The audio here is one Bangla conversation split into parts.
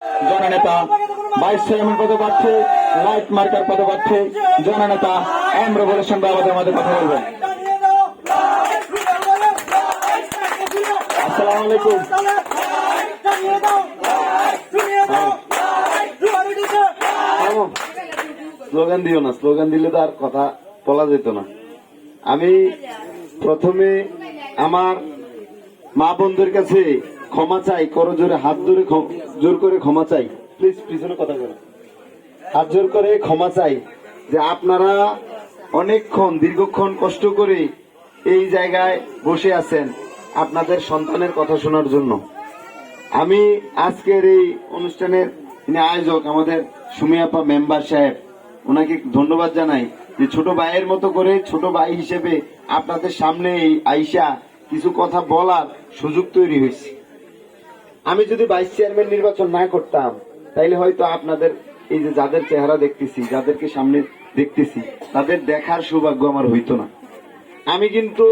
জননেতা ভাইস চেয়ারম্যান পদে পাচ্ছে, লাইট মার্কার পদে পাচ্ছে জননেতা এম রেভলিউশন ভাই আমাদের মধ্যে কথা বলবেন। আসসালামু আলাইকুম। স্লোগান দিও না, স্লোগান দিলে তো আর কথা বলা যেত না। আমি প্রথমে আমার মা বোনদের কাছে ক্ষমা চাই, করো জোরে হাত ধরে জোর করে ক্ষমা চাই। প্লিজ পিছনে কথা বলো। হাত জোর করে ক্ষমা চাই যে আপনারা অনেকক্ষণ দীর্ঘক্ষণ কষ্ট করে এই জায়গায় বসে আছেন আপনাদের সন্তানের কথা শোনার জন্য। আমি আজকের এই অনুষ্ঠানের যিনি আয়োজক আমাদের সুমিয়াপা মেম্বার সাহেব, ওনাকে ধন্যবাদ জানাই যে ছোট ভাইয়ের মতো করে ছোট ভাই হিসেবে আপনাদের সামনে এই আইসা কিছু কথা বলার সুযোগ তৈরি হয়েছে। আমি যদি ভাইস চেয়ারম্যান নির্বাচন না করতাম তাইলে হয়তো আপনাদের এই যে যাদের চেহারা দেখতেছি, যাদেরকে সামনে দেখতেছি, তাদের দেখার সৌভাগ্য আমার হইতো না। আমি কিন্তু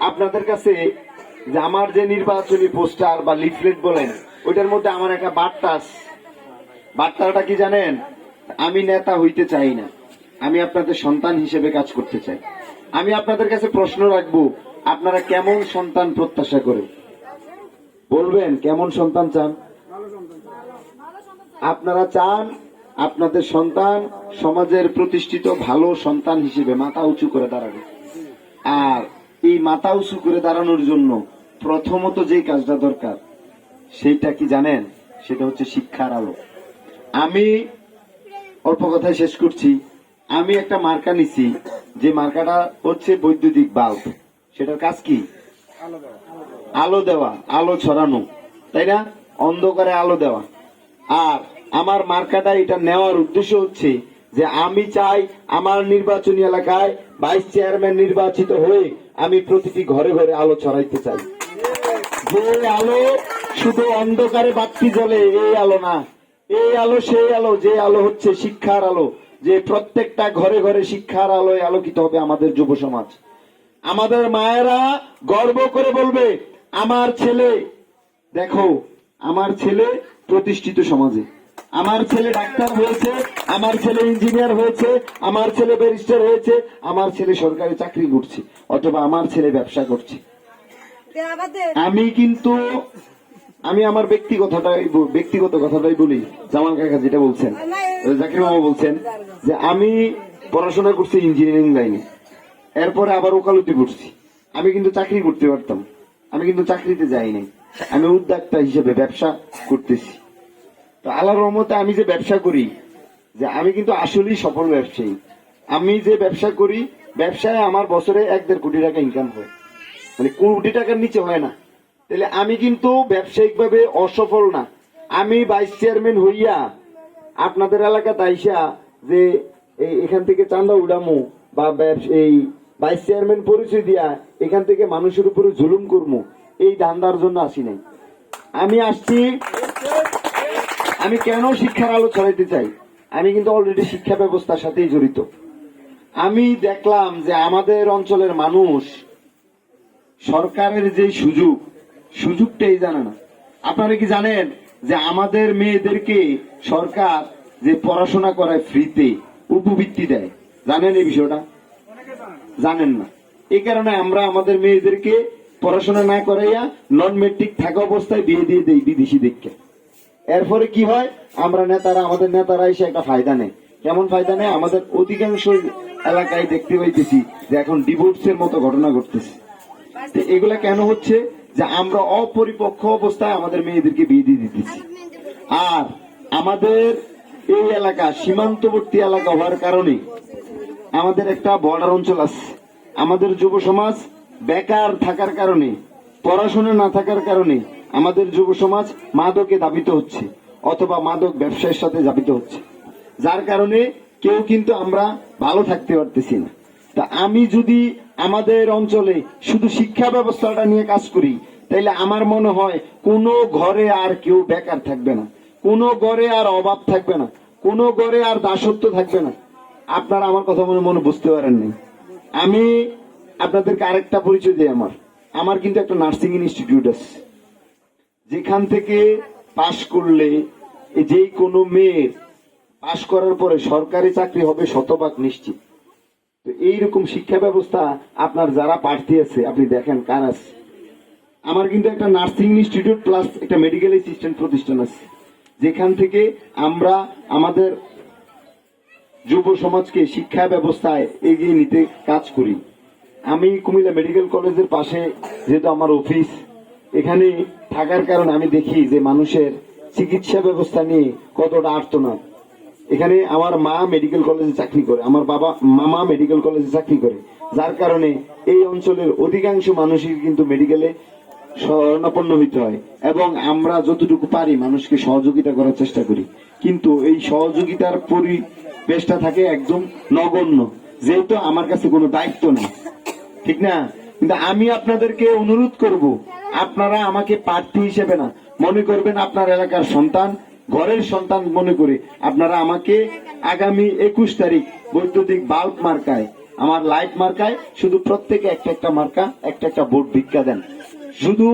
আপনাদের কাছে যে আমার যে নির্বাচনী পোস্টার বা লিফলেট বলেন, ওইটার মধ্যে আমার একটা বার্তাটা কি জানেন? আমি নেতা হইতে চাই না, আমি আপনাদের সন্তান হিসেবে কাজ করতে চাই। আমি আপনাদের কাছে প্রশ্ন রাখবো, আপনারা কেমন সন্তান প্রত্যাশা করে বলবেন? কেমন সন্তান চান? আপনারা চান আপনাদের সন্তান সমাজের প্রতিষ্ঠিত ভালো সন্তান হিসেবে মাথা উঁচু করে দাঁড়াবে। আর এই মাথা উঁচু করে দাঁড়ানোর জন্য প্রথমত যে কাজটা দরকার সেইটা কি জানেন? সেটা হচ্ছে শিক্ষার আলো। আমি অল্প কথায় শেষ করছি। আমি একটা মার্কা নিছি, যে মার্কাটা হচ্ছে বৈদ্যুতিক বাল্ব। সেটার কাজ কি? আলো দেওয়া, আলো ছড়ানো, তাই না? অন্ধকারে আলো দেওয়া। আর আমার মার্কাটা এটা নেওয়ার উদ্দেশ্য হচ্ছে যে আমি চাই আমার নির্বাচনী এলাকায় ভাইস চেয়ারম্যান নির্বাচিত হয়ে আমি প্রতিটি ঘরে ঘরে আলো ছড়াইতে চাই। যে আলো শুধু অন্ধকারে বাতি জ্বলে এই আলো না, এই আলো সেই আলো, যে আলো হচ্ছে শিক্ষার আলো, যে প্রত্যেকটা ঘরে ঘরে শিক্ষার আলোয় আলোকিত হবে আমাদের যুব সমাজ। আমাদের মায়েরা গর্ব করে বলবে, আমার ছেলে, দেখো আমার ছেলে প্রতিষ্ঠিত সমাজে, আমার ছেলে ডাক্তার হয়েছে, আমার ছেলে ইঞ্জিনিয়ার হয়েছে, আমার ছেলে ব্যারিস্টার হয়েছে, আমার ছেলে সরকারি চাকরি করছে, অথবা আমার ছেলে ব্যবসা করছে। আমি আমার ব্যক্তিগত কথাটাই বলি। জামাল কাকা যেটা বলছেন, জাকির মামা বলছেন যে আমি পড়াশোনা করছি ইঞ্জিনিয়ারিং লাইনে, এরপরে আবার ওকালতি করছি। আমি কিন্তু চাকরি করতে পারতাম, আমি কিন্তু চাকরিতে যাইনি। আমি উদ্যোক্তা হিসেবে ব্যবসা করতেছি। তো আল্লাহর রহমতে আমি যে ব্যবসা করি, যে আমি কিন্তু আসলেই সফল ব্যবসায়ী। আমি যে ব্যবসা করি, ব্যবসায় আমার বছরে 1-1.5 কোটি টাকা ইনকাম হয়, মানে কোটি টাকার নিচে হয় না। তাহলে আমি কিন্তু ব্যবসায়িক ভাবে অসফল না। আমি ভাইস চেয়ারম্যান হইয়া আপনাদের এলাকাতে আইসা যে এখান থেকে চান্দা উড়ামু বা এই ভাইস চেয়ারম্যান পরিচয় দিয়া এখান থেকে মানুষের উপরে জুলুম করবো, এই ধান্দার জন্য আসি নাই। আমি আসছি, আমি কেন শিক্ষার আলো ছড়াইতে চাই? আমি কিন্তু অলরেডি শিক্ষা ব্যবস্থার সাথেই জড়িত। আমি দেখলাম যে আমাদের অঞ্চলের মানুষ সরকারের যে সুযোগটাই জানে না। আপনারা কি জানেন যে আমাদের মেয়েদেরকে সরকার যে পড়াশোনা করায় ফ্রিতে, উপবৃত্তি দেয়? জানেন এই বিষয়টা? জানেন না। এই কারণে আমরা আমাদের মেয়েদেরকে পড়াশোনা না করাইয়া নন মেট্রিক থাকা অবস্থায় বিয়ে দিয়ে দেই বিদেশি দেখে। এরপরে কি হয়? আমাদের নেতারা এসে একটা ফায়দা নেয়। কেমন ফায়দা নেয়? আমাদের অধিকাংশ এলাকায় দেখতে পাইতেছি যে এখন ডিভোর্সের মতো ঘটনা ঘটতেছে। এগুলা কেন হচ্ছে? যে আমরা অপরিপক্ক অবস্থায় আমাদের মেয়েদেরকে বিয়ে দিয়ে দিতেছি। আর আমাদের এই এলাকা সীমান্তবর্তী এলাকা হওয়ার কারণে আমাদের একটা বর্ডার অঞ্চল আছে। আমাদের যুব সমাজ বেকার থাকার কারণে, পড়াশোনা না থাকার কারণে আমাদের যুব সমাজ মাদকে ধাবিত হচ্ছে, অথবা মাদক ব্যবসায়ের সাথে ধাবিত হচ্ছে, যার কারণে কেউ কিন্তু আমরা ভালো থাকতে পারতেছি না। তা আমি যদি আমাদের অঞ্চলে শুধু শিক্ষা ব্যবস্থাটা নিয়ে কাজ করি, তাইলে আমার মনে হয় কোনো ঘরে আর কেউ বেকার থাকবে না, কোনো ঘরে আর অভাব থাকবে না, কোনো ঘরে আর দাসত্ব থাকবে না। আপনারা আমার কথা মনে বুঝতে পারেননি। আমি আপনাদেরকে আরেকটা পরিচয় দিই। আমার কিন্তু একটা নার্সিং ইনস্টিটিউট আছে, যেখান থেকে পাশ করলে যে কোনো মেয়ের পাশ করার পরে সরকারি চাকরি হবে শতভাগ নিশ্চিত। তো এইরকম শিক্ষা ব্যবস্থা আপনার যারা প্রার্থী আছে আপনি দেখেন কার আছে। আমার কিন্তু একটা নার্সিং ইনস্টিটিউট প্লাস একটা মেডিকেল অ্যাসিস্ট্যান্ট প্রতিষ্ঠান আছে, যেখান থেকে আমরা আমাদের যুব সমাজকে শিক্ষা ব্যবস্থায় এগিয়ে নিতে কাজ করি। আমি কুমিল্লা মেডিকেল কলেজের পাশে যেহেতু আমার অফিস, এখানে থাকার কারণে আমি দেখি যে মানুষের চিকিৎসা ব্যবস্থা নিয়ে কতটা আর্তনাদ। এখানে আমার মা মেডিকেল কলেজে চাকরি করে, আমার মামা মেডিকেল কলেজে চাকরি করে, যার কারণে এই অঞ্চলের অধিকাংশ মানুষই কিন্তু মেডিকেলে শরণাপন্ন হইতে হয় এবং আমরা যতটুকু পারি মানুষকে সহযোগিতা করার চেষ্টা করি। কিন্তু এই সহযোগিতার পরিবেশটা থাকে একদম নগণ্য, যেহেতু আমার কাছে কোনো দায়িত্ব নেই, ঠিক না? কিন্তু আমি আপনাদেরকে অনুরোধ করব, আপনারা আমাকে প্রার্থী হিসেবে না মনে করবেন, আপনার এলাকার সন্তান, ঘরের সন্তান মনে করে আপনারা আমাকে আগামী 21 তারিখ বৈদ্যুতিক বাল্ব মার্কায়, আমার লাইট মার্কায় শুধু প্রত্যেকে একটা একটা মার্কা, একটা একটা ভোট ভিক্ষা দেন। শুধু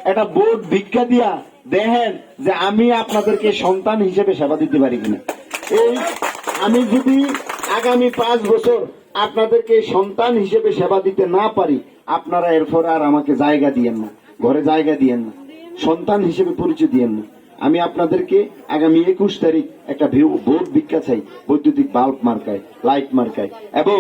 একটা ভোট ভিক্ষা দিয়া দেখেন যে আমি আপনাদেরকে সন্তান হিসেবে সেবা দিতে পারি কিনা। এই আমি যদি আগামী 5 বছর আপনাদেরকে সন্তান হিসেবে সেবা দিতে না পারি, আপনারা এরপর আর আমাকে জায়গা দিয়েন না, ঘরে জায়গা দিয়েন না, সন্তান হিসেবে পরিচয় দিয়েন না। আমি আপনাদেরকে আগামী 21 তারিখ একটা ভোট ভিক্ষা চাই বৈদ্যুতিক বাল্ব মার্কায়, লাইট মার্কায়। এবং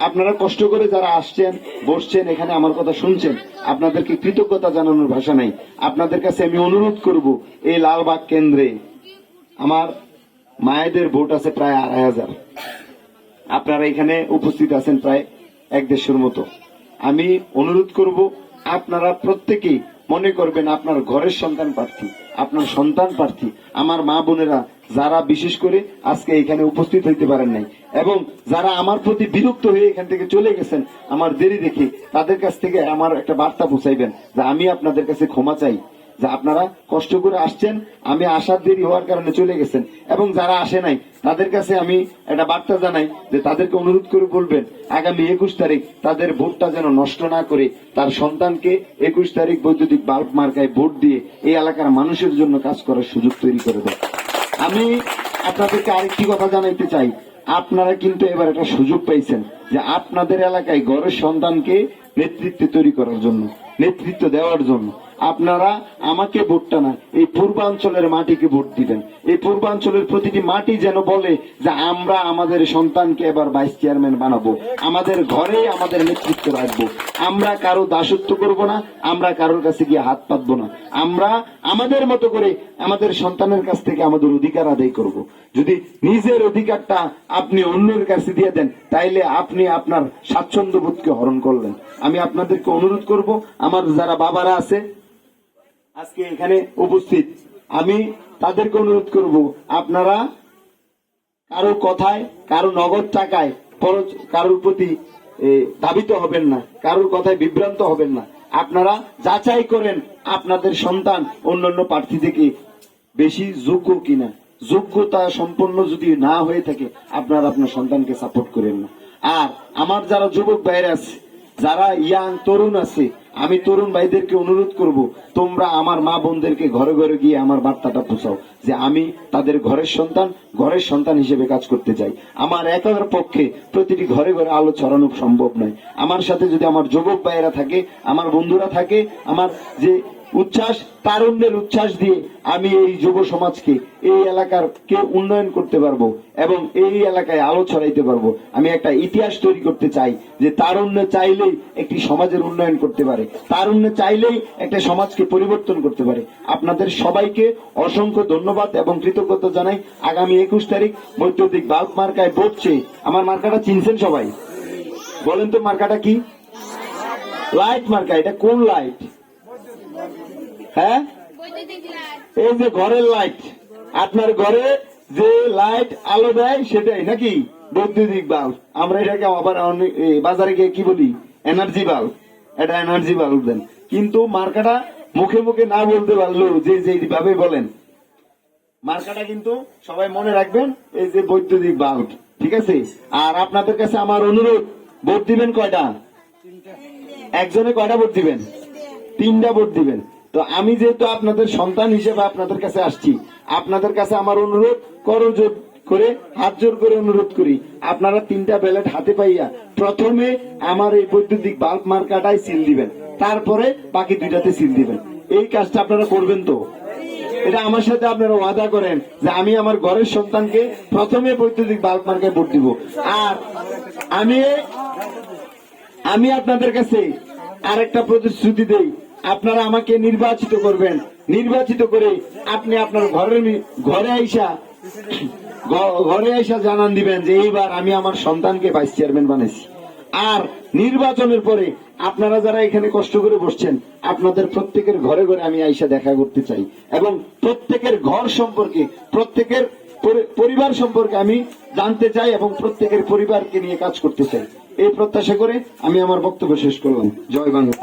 আপনারা কষ্ট করে যারা আসছেন, বসছেন, এখানে আমার কথা শুনছেন, আপনাদেরকে কৃতজ্ঞতা জানানোর ভাষা নাই। আপনাদের কাছে আমি অনুরোধ করব, এই লালবাগ কেন্দ্রে আমার মায়েদের ভোট আছে প্রায় 2,500। আপনারা এখানে উপস্থিত আছেন প্রায় 1-150 মতো। আমি অনুরোধ করব, আপনারা প্রত্যেকেই মনে করবেন আপনার ঘরের সন্তান প্রার্থী, আপনার সন্তান প্রার্থী। আমার মা বোনেরা যারা বিশেষ করে আজকে এখানে উপস্থিত হইতে পারেন নাই এবং যারা আমার প্রতি বিরক্ত হয়ে এখান থেকে চলে গেছেন আমার দেরি দেখে, তাদের কাছ থেকে আমার একটা বার্তা পৌঁছাইবেন যে আমি আপনাদের কাছে ক্ষমা চাই যে আপনারা কষ্ট করে আসছেন, আমি আসার দেরি হওয়ার কারণে চলে গেছেন। এবং যারা আসে নাই তাদের কাছে আমি একটা বার্তা জানাই যে তাদেরকে অনুরোধ করে বলবেন আগামী 21 তারিখ তাদের ভোটটা যেন নষ্ট না করে তার সন্তানকে 21 তারিখ বৈদ্যুতিক বাল্ব মার্কায় ভোট দিয়ে এই এলাকার মানুষের জন্য কাজ করার সুযোগ তৈরি করে দেয়। আমি আপনাদেরকে আরেকটি কথা জানাইতে চাই, আপনারা কিন্তু এবার একটা সুযোগ পাইছেন যে আপনাদের এলাকায় ঘরের সন্তানকে নেতৃত্বে তৈরি করার জন্য, নেতৃত্ব দেওয়ার জন্য আপনারা আমাকে ভোটটা না, এই পূর্বাঞ্চলের মাটিকে ভোট দিবেন। এই পূর্বাঞ্চলের প্রতিটি মাটি যেন বলে যে আমরা আমাদের সন্তানকে এবার ভাইস চেয়ারম্যান বানাবো, আমাদের ঘরে আমাদের নেতৃত্ব রাখবো, আমরা কারো দাসত্ব করব না, আমরা কারোর কাছে গিয়ে হাত পাতবো না, আমরা আমাদের মতো করে আমাদের সন্তানের কাছ থেকে আমাদের অধিকার আদায় করব। যদি নিজের অধিকারটা আপনি অন্যের কাছে দিয়ে দেন, তাইলে আপনি আপনার স্বাচ্ছন্দ্য বোধকে হরণ করলেন। আমি আপনাদেরকে অনুরোধ করব, আমার যারা বাবারা আছে আজকে এখানে উপস্থিত, আমি তাদেরকে অনুরোধ করব, আপনারা কারো কথায়, কারো নগদ টাকায় কারোর প্রতি ধাবিত হবেন না, কারোর কথায় বিভ্রান্ত হবেন না। আপনারা যাচাই করেন আপনাদের সন্তান অন্যান্য প্রার্থী থেকে বেশি যোগ্য কিনা। যোগ্যতা সম্পন্ন যদি না হয়ে থাকে আপনারা আপনার সন্তানকে সাপোর্ট করেন না। আর আমার যারা যুবক ভাইরা আছে, যারা ইয়াং তরুণ আছে, আমি তরুণ ভাইদেরকে অনুরোধ করব, তোমরা আমার মা বোনদেরকে ঘরে ঘরে গিয়ে আমার বার্তাটা পৌঁছাও যে আমি তাদের ঘরের সন্তান হিসেবে কাজ করতে চাই। আমার একার পক্ষে প্রতিটি ঘরে ঘরে আলো ছড়ানো সম্ভব নয়। আমার সাথে যদি আমার যুবক ভাইয়েরা থাকে, আমার বন্ধুরা থাকে, আমার যে উচ্ছ্বাস, তারুণ্যের উচ্ছ্বাস দিয়ে আমি এই যুব সমাজকে, এই এলাকার কে উন্নয়ন করতে পারবো এবং এই এলাকায় আলো ছড়াইতে পারবো। আমি একটা ইতিহাস তৈরি করতে চাই যে তারুণ্য চাইলেই একটি সমাজের উন্নয়ন করতে পারে, তারুণ্য চাইলেই একটা সমাজকে পরিবর্তন করতে পারে। আপনাদের সবাইকে অসংখ্য ধন্যবাদ এবং কৃতজ্ঞতা জানাই। আগামী 21 তারিখ বৈদ্যুতিক বাল্ব মার্কায় ভোট চেয়ে, আমার মার্কাটা চিনছেন সবাই? বলেন তো মার্কাটা কি? লাইট মার্কা। এটা কোন লাইট? হ্যাঁ, এই যে ঘরের লাইট, আপনার ঘরে যে লাইট আলো দেয় সেটাই নাকি বৈদ্যুতিক বাল্ব। আমরা এটাকে আবার বাজারে গিয়ে কি বলি? Energy bulb. এটা এনার্জি বাল্ব দেন। কিন্তু মার্কাটা মুখে মুখে না বলতে পারলেও যে যেভাবে বলেন, মার্কাটা কিন্তু সবাই মনে রাখবেন, এই যে বৈদ্যুতিক বাল্ব, ঠিক আছে? আর আপনাদের কাছে আমার অনুরোধ, ভোট দিবেন কয়টা? একজনে কয়টা ভোট দিবেন? 3টা ভোট দিবেন। তো আমি যেহেতু আপনাদের সন্তান হিসেবে আপনাদের কাছে আসছি, আপনাদের কাছে আমার অনুরোধ করজোর করে হাত জোর করে অনুরোধ করি, আপনারা 3টা ব্যালট হাতে পাইয়া প্রথমে আমার এই বৈদ্যুতিক বাল্ব মার্কাটাই সিল দিবেন, তারপরে বাকি 2টাতে সিল দিবেন। এই কাজটা আপনারা করবেন তো? এটা আমার সাথে আপনারা ওয়াদা করেন যে আমি আমার ঘরের সন্তানকে প্রথমে বৈদ্যুতিক বাল্ব মার্কায় ভোট দিব। আর আমি আপনাদের কাছে আরেকটা প্রতিশ্রুতি দেই, আপনারা আমাকে নির্বাচিত করবেন, নির্বাচিত করে আপনি আপনার ঘরে আইসা জানান দিবেন যে এইবার আমি আমার সন্তানকে ভাইস চেয়ারম্যান বানাইছি। আর নির্বাচনের পরে আপনারা যারা এখানে কষ্ট করে বসছেন, আপনাদের প্রত্যেকের ঘরে ঘরে আমি আইসা দেখা করতে চাই এবং প্রত্যেকের ঘর সম্পর্কে, প্রত্যেকের পরিবার সম্পর্কে আমি জানতে চাই এবং প্রত্যেকের পরিবারকে নিয়ে কাজ করতে চাই। এই প্রত্যাশা করে আমি আমার বক্তব্য শেষ করলাম। জয় বাংলা।